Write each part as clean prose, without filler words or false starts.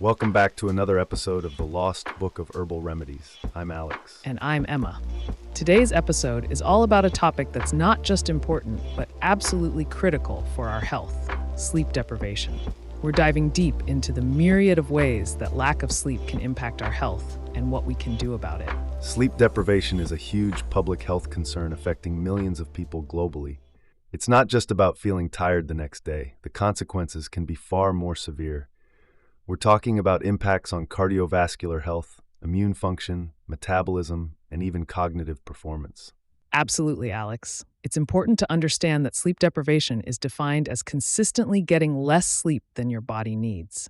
Welcome back to another episode of the Lost Book of Herbal Remedies. I'm Alex. And I'm Emma. Today's episode is all about a topic that's not just important, but absolutely critical for our health: sleep deprivation. We're diving deep into the myriad of ways that lack of sleep can impact our health and what we can do about it. Sleep deprivation is a huge public health concern affecting millions of people globally. It's not just about feeling tired the next day. The consequences can be far more severe. We're talking about impacts on cardiovascular health, immune function, metabolism, and even cognitive performance. Absolutely, Alex. It's important to understand that sleep deprivation is defined as consistently getting less sleep than your body needs.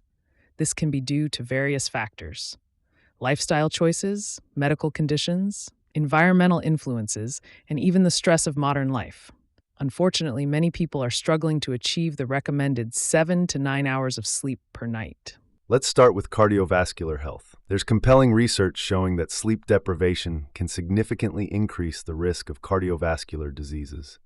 This can be due to various factors: lifestyle choices, medical conditions, environmental influences, and even the stress of modern life. Unfortunately, many people are struggling to achieve the recommended 7 to 9 hours of sleep per night. Let's start with cardiovascular health. There's compelling research showing that sleep deprivation can significantly increase the risk of cardiovascular diseases.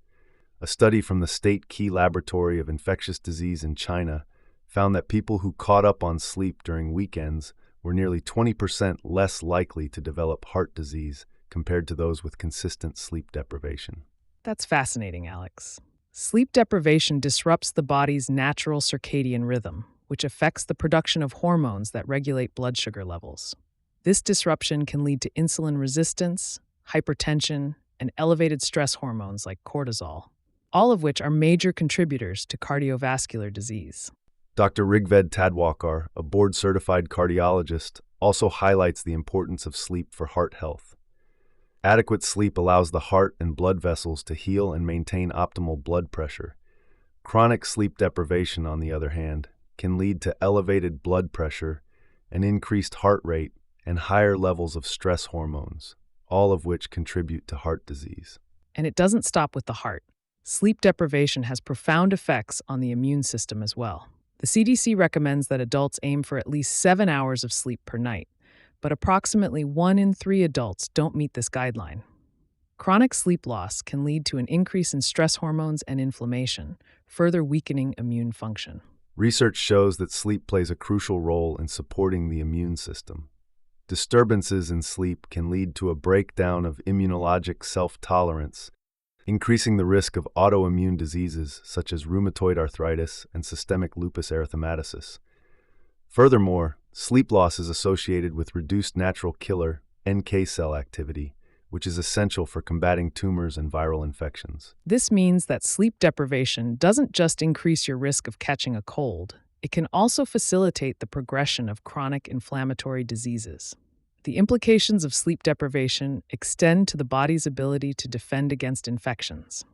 A study from the State Key Laboratory of Infectious Disease in China found that people who caught up on sleep during weekends were nearly 20% less likely to develop heart disease compared to those with consistent sleep deprivation. That's fascinating, Alex. Sleep deprivation disrupts the body's natural circadian rhythm, which affects the production of hormones that regulate blood sugar levels. This disruption can lead to insulin resistance, hypertension, and elevated stress hormones like cortisol, all of which are major contributors to cardiovascular disease. Dr. Rigved Tadwalkar, a board-certified cardiologist, also highlights the importance of sleep for heart health. Adequate sleep allows the heart and blood vessels to heal and maintain optimal blood pressure. Chronic sleep deprivation, on the other hand, can lead to elevated blood pressure, an increased heart rate, and higher levels of stress hormones, all of which contribute to heart disease. And it doesn't stop with the heart. Sleep deprivation has profound effects on the immune system as well. The CDC recommends that adults aim for at least 7 hours of sleep per night, but approximately 1 in 3 adults don't meet this guideline. Chronic sleep loss can lead to an increase in stress hormones and inflammation, further weakening immune function. Research shows that sleep plays a crucial role in supporting the immune system. Disturbances in sleep can lead to a breakdown of immunologic self-tolerance, increasing the risk of autoimmune diseases such as rheumatoid arthritis and systemic lupus erythematosus. Furthermore, sleep loss is associated with reduced natural killer NK cell activity, which is essential for combating tumors and viral infections. This means that sleep deprivation doesn't just increase your risk of catching a cold, it can also facilitate the progression of chronic inflammatory diseases. The implications of sleep deprivation extend to the body's ability to defend against infections.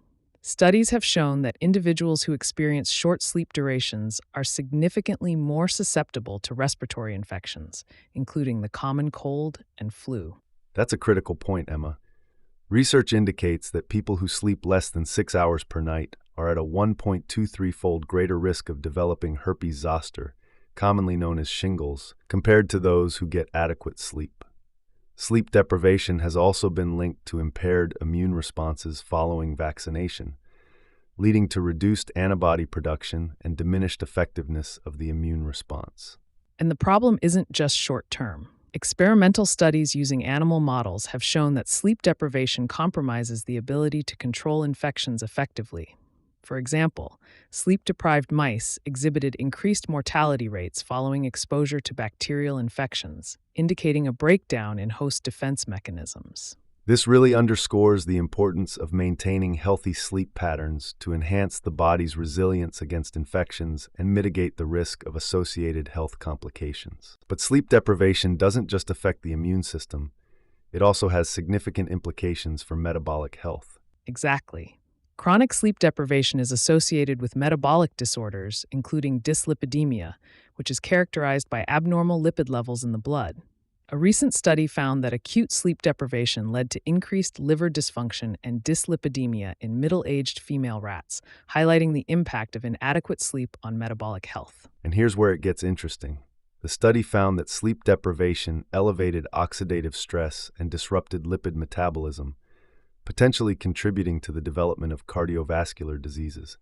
Studies have shown that individuals who experience short sleep durations are significantly more susceptible to respiratory infections, including the common cold and flu. That's a critical point, Emma. Research indicates that people who sleep less than 6 hours per night are at a 1.23-fold greater risk of developing herpes zoster, commonly known as shingles, compared to those who get adequate sleep. Sleep deprivation has also been linked to impaired immune responses following vaccination, leading to reduced antibody production and diminished effectiveness of the immune response. And the problem isn't just short-term. Experimental studies using animal models have shown that sleep deprivation compromises the ability to control infections effectively. For example, sleep-deprived mice exhibited increased mortality rates following exposure to bacterial infections, indicating a breakdown in host defense mechanisms. This really underscores the importance of maintaining healthy sleep patterns to enhance the body's resilience against infections and mitigate the risk of associated health complications. But sleep deprivation doesn't just affect the immune system, it also has significant implications for metabolic health. Exactly. Chronic sleep deprivation is associated with metabolic disorders, including dyslipidemia, which is characterized by abnormal lipid levels in the blood. A recent study found that acute sleep deprivation led to increased liver dysfunction and dyslipidemia in middle-aged female rats, highlighting the impact of inadequate sleep on metabolic health. And here's where it gets interesting. The study found that sleep deprivation elevated oxidative stress and disrupted lipid metabolism, potentially contributing to the development of cardiovascular diseases.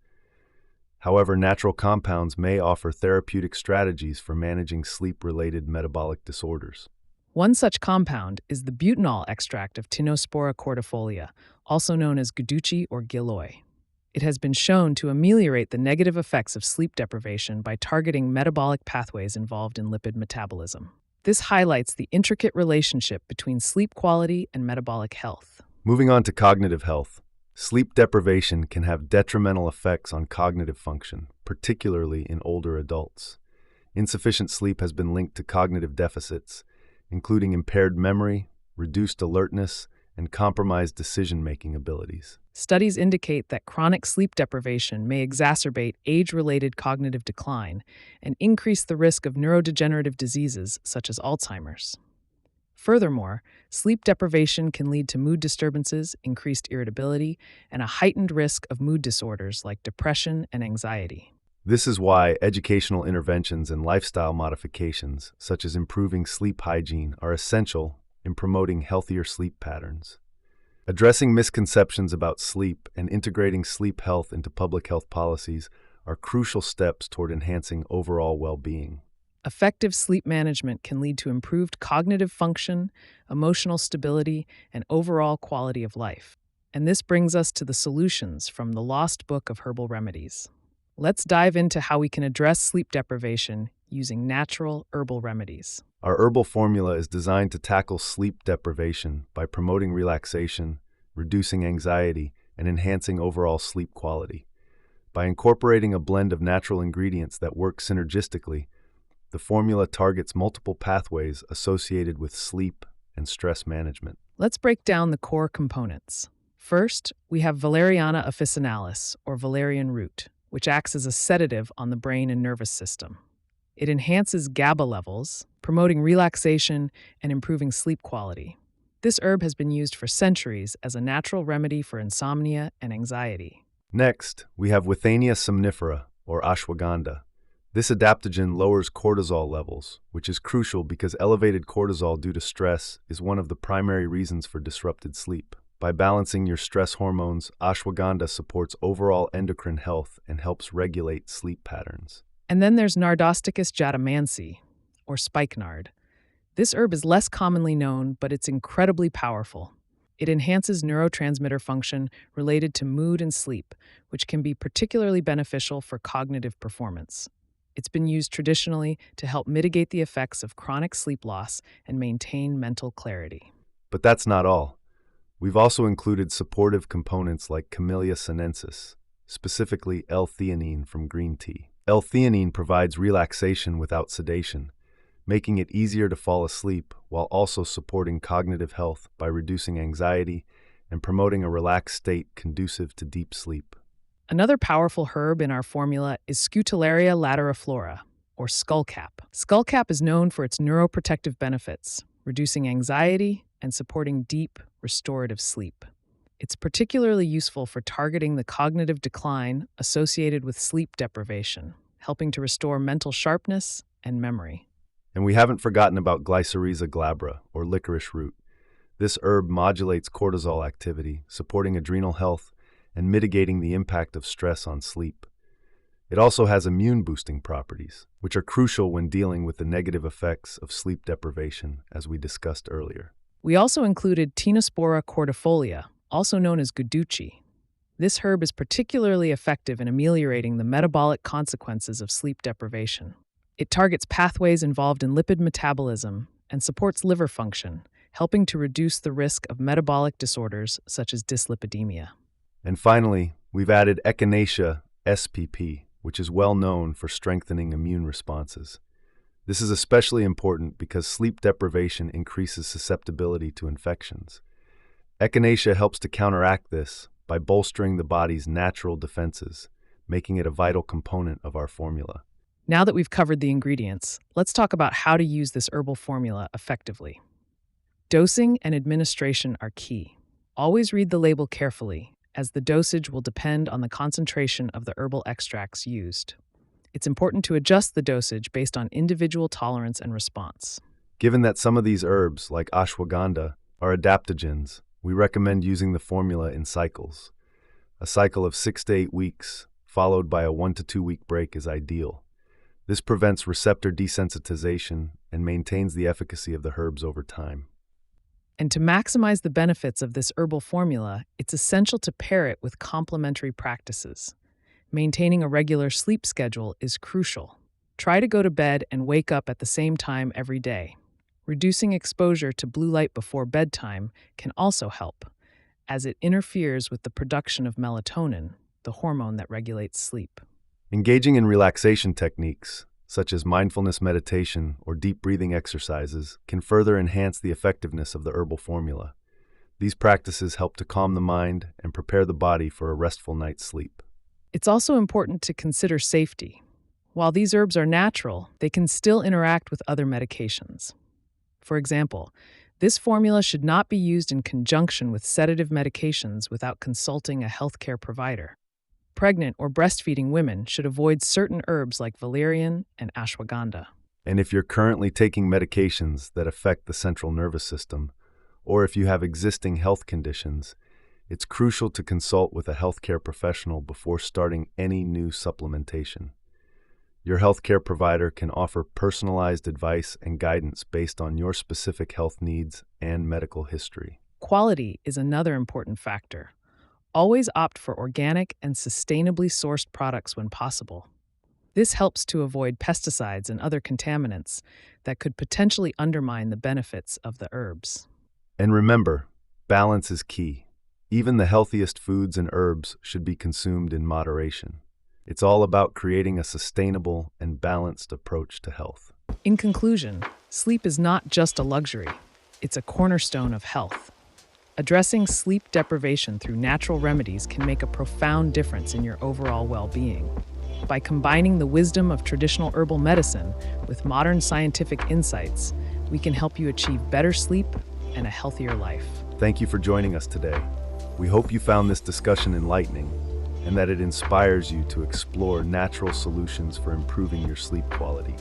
However, natural compounds may offer therapeutic strategies for managing sleep-related metabolic disorders. One such compound is the butanol extract of Tinospora cordifolia, also known as guduchi or giloy. It has been shown to ameliorate the negative effects of sleep deprivation by targeting metabolic pathways involved in lipid metabolism. This highlights the intricate relationship between sleep quality and metabolic health. Moving on to cognitive health, sleep deprivation can have detrimental effects on cognitive function, particularly in older adults. Insufficient sleep has been linked to cognitive deficits, including impaired memory, reduced alertness, and compromised decision-making abilities. Studies indicate that chronic sleep deprivation may exacerbate age-related cognitive decline and increase the risk of neurodegenerative diseases such as Alzheimer's. Furthermore, sleep deprivation can lead to mood disturbances, increased irritability, and a heightened risk of mood disorders like depression and anxiety. This is why educational interventions and lifestyle modifications, such as improving sleep hygiene, are essential in promoting healthier sleep patterns. Addressing misconceptions about sleep and integrating sleep health into public health policies are crucial steps toward enhancing overall well-being. Effective sleep management can lead to improved cognitive function, emotional stability, and overall quality of life. And this brings us to the solutions from the Lost Book of Herbal Remedies. Let's dive into how we can address sleep deprivation using natural herbal remedies. Our herbal formula is designed to tackle sleep deprivation by promoting relaxation, reducing anxiety, and enhancing overall sleep quality. By incorporating a blend of natural ingredients that work synergistically, the formula targets multiple pathways associated with sleep and stress management. Let's break down the core components. First, we have Valeriana officinalis, or valerian root, which acts as a sedative on the brain and nervous system. It enhances GABA levels, promoting relaxation and improving sleep quality. This herb has been used for centuries as a natural remedy for insomnia and anxiety. Next, we have Withania somnifera, or ashwagandha. This adaptogen lowers cortisol levels, which is crucial because elevated cortisol due to stress is one of the primary reasons for disrupted sleep. By balancing your stress hormones, ashwagandha supports overall endocrine health and helps regulate sleep patterns. And then there's Nardosticus jatamansi, or spikenard. This herb is less commonly known, but it's incredibly powerful. It enhances neurotransmitter function related to mood and sleep, which can be particularly beneficial for cognitive performance. It's been used traditionally to help mitigate the effects of chronic sleep loss and maintain mental clarity. But that's not all. We've also included supportive components like Camellia sinensis, specifically L-theanine from green tea. L-theanine provides relaxation without sedation, making it easier to fall asleep while also supporting cognitive health by reducing anxiety and promoting a relaxed state conducive to deep sleep. Another powerful herb in our formula is Scutellaria lateriflora, or skullcap. Skullcap is known for its neuroprotective benefits, reducing anxiety and supporting deep, restorative sleep. It's particularly useful for targeting the cognitive decline associated with sleep deprivation, helping to restore mental sharpness and memory. And we haven't forgotten about Glycyrrhiza glabra, or licorice root. This herb modulates cortisol activity, supporting adrenal health and mitigating the impact of stress on sleep. It also has immune-boosting properties, which are crucial when dealing with the negative effects of sleep deprivation, as we discussed earlier. We also included Tinospora cordifolia, also known as guduchi. This herb is particularly effective in ameliorating the metabolic consequences of sleep deprivation. It targets pathways involved in lipid metabolism and supports liver function, helping to reduce the risk of metabolic disorders such as dyslipidemia. And finally, we've added Echinacea spp, which is well known for strengthening immune responses. This is especially important because sleep deprivation increases susceptibility to infections. Echinacea helps to counteract this by bolstering the body's natural defenses, making it a vital component of our formula. Now that we've covered the ingredients, let's talk about how to use this herbal formula effectively. Dosing and administration are key. Always read the label carefully, as the dosage will depend on the concentration of the herbal extracts used. It's important to adjust the dosage based on individual tolerance and response. Given that some of these herbs, like ashwagandha, are adaptogens, we recommend using the formula in cycles. A cycle of 6 to 8 weeks, followed by a 1 to 2 week break is ideal. This prevents receptor desensitization and maintains the efficacy of the herbs over time. And to maximize the benefits of this herbal formula, it's essential to pair it with complementary practices. Maintaining a regular sleep schedule is crucial. Try to go to bed and wake up at the same time every day. Reducing exposure to blue light before bedtime can also help, as it interferes with the production of melatonin, the hormone that regulates sleep. Engaging in relaxation techniques, such as mindfulness meditation or deep breathing exercises, can further enhance the effectiveness of the herbal formula. These practices help to calm the mind and prepare the body for a restful night's sleep. It's also important to consider safety. While these herbs are natural, they can still interact with other medications. For example, this formula should not be used in conjunction with sedative medications without consulting a healthcare provider. Pregnant or breastfeeding women should avoid certain herbs like valerian and ashwagandha. And if you're currently taking medications that affect the central nervous system, or if you have existing health conditions, it's crucial to consult with a healthcare professional before starting any new supplementation. Your healthcare provider can offer personalized advice and guidance based on your specific health needs and medical history. Quality is another important factor. Always opt for organic and sustainably sourced products when possible. This helps to avoid pesticides and other contaminants that could potentially undermine the benefits of the herbs. And remember, balance is key. Even the healthiest foods and herbs should be consumed in moderation. It's all about creating a sustainable and balanced approach to health. In conclusion, sleep is not just a luxury, it's a cornerstone of health. Addressing sleep deprivation through natural remedies can make a profound difference in your overall well-being. By combining the wisdom of traditional herbal medicine with modern scientific insights, we can help you achieve better sleep and a healthier life. Thank you for joining us today. We hope you found this discussion enlightening and that it inspires you to explore natural solutions for improving your sleep quality.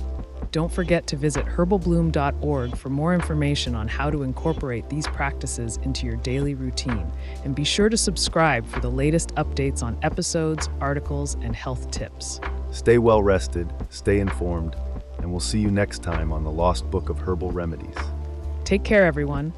Don't forget to visit herbalbloom.org for more information on how to incorporate these practices into your daily routine. And be sure to subscribe for the latest updates on episodes, articles, and health tips. Stay well rested, stay informed, and we'll see you next time on the Lost Book of Herbal Remedies. Take care, everyone.